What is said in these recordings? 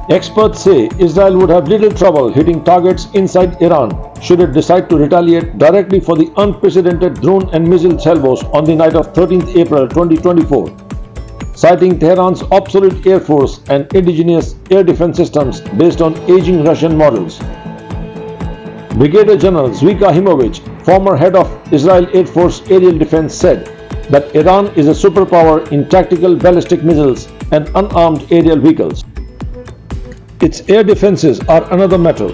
Experts say Israel would have little trouble hitting targets inside Iran should it decide to retaliate directly for the unprecedented drone and missile salvos on the night of 13th April 2024, citing Tehran's obsolete air force and indigenous air defense systems based on aging Russian models. Brigadier General Zvika Himovich, former head of Israel Air Force Aerial Defense, said that Iran is a superpower in tactical ballistic missiles and unarmed aerial vehicles. Its air defenses are another matter,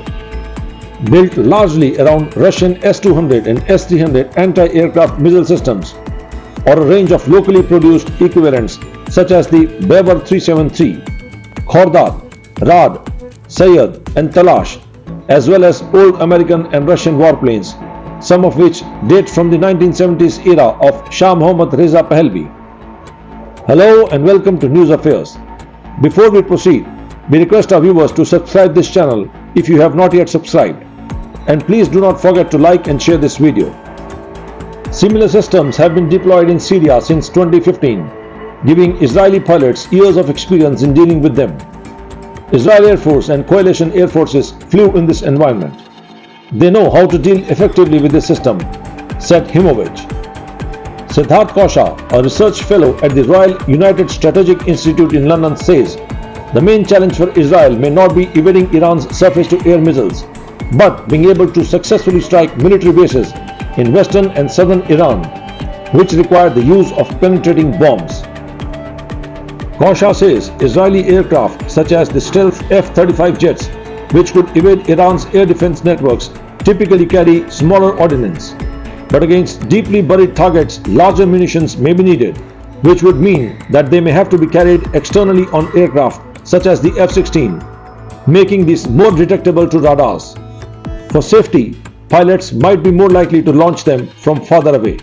built largely around Russian S-200 and S-300 anti-aircraft missile systems, or a range of locally produced equivalents such as the Bever 373, Khordad, Rad, Sayed and Talash, as well as old American and Russian warplanes, some of which date from the 1970s era of Shah Mohammad Reza Pahlavi. Hello and welcome to News Affairs. Before we proceed, we request our viewers to subscribe this channel if you have not yet subscribed, and please do not forget to like and share this video. Similar systems have been deployed in Syria since 2015, giving Israeli pilots years of experience in dealing with them. Israel Air Force and coalition air forces flew in this environment. They know how to deal effectively with this system, said Himovich. Siddharth Kausha, a research fellow at the Royal United Strategic Institute in London, says the main challenge for Israel may not be evading Iran's surface-to-air missiles, but being able to successfully strike military bases in western and southern Iran, which require the use of penetrating bombs. Kausha says Israeli aircraft such as the stealth F-35 jets, which could evade Iran's air defense networks, typically carry smaller ordnance. But against deeply buried targets, larger munitions may be needed, which would mean that they may have to be carried externally on aircraft such as the F-16, making these more detectable to radars. For safety, pilots might be more likely to launch them from farther away.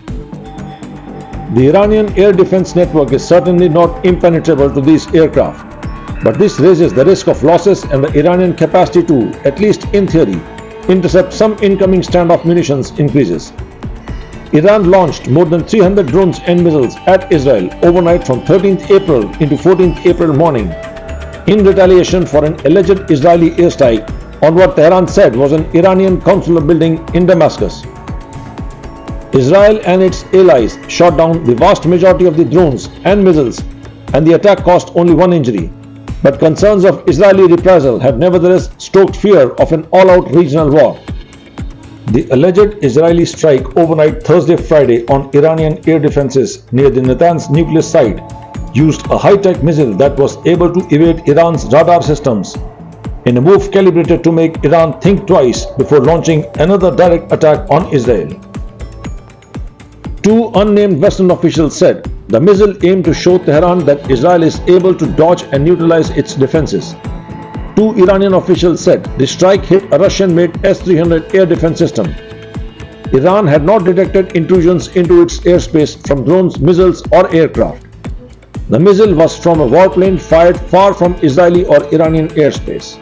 The Iranian air defense network is certainly not impenetrable to these aircraft, but this raises the risk of losses and the Iranian capacity to, at least in theory, intercept some incoming standoff munitions increases. Iran launched more than 300 drones and missiles at Israel overnight from 13th April into 14th April morning, in retaliation for an alleged Israeli airstrike on what Tehran said was an Iranian consular building in Damascus. Israel and its allies shot down the vast majority of the drones and missiles, and the attack caused only one injury. But concerns of Israeli reprisal have nevertheless stoked fear of an all-out regional war. The alleged Israeli strike overnight Thursday-Friday on Iranian air defenses near the Natanz nuclear site used a high-tech missile that was able to evade Iran's radar systems, in a move calibrated to make Iran think twice before launching another direct attack on Israel. Two unnamed Western officials said the missile aimed to show Tehran that Israel is able to dodge and neutralize its defenses. Two Iranian officials said the strike hit a Russian-made S-300 air defense system. Iran had not detected intrusions into its airspace from drones, missiles or aircraft. The missile was from a warplane fired far from Israeli or Iranian airspace.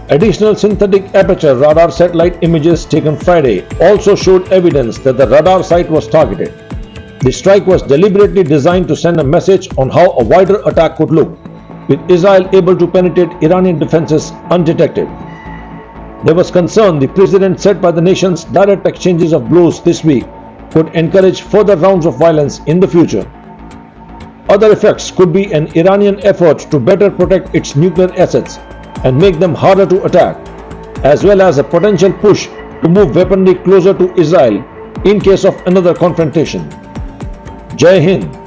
Additional synthetic aperture radar satellite images taken Friday also showed evidence that the radar site was targeted. The strike was deliberately designed to send a message on how a wider attack could look, with Israel able to penetrate Iranian defenses undetected. There was concern the precedent set by the nation's direct exchanges of blows this week could encourage further rounds of violence in the future. Other effects could be an Iranian effort to better protect its nuclear assets and make them harder to attack, as well as a potential push to move weaponry closer to Israel in case of another confrontation. Jai Hind.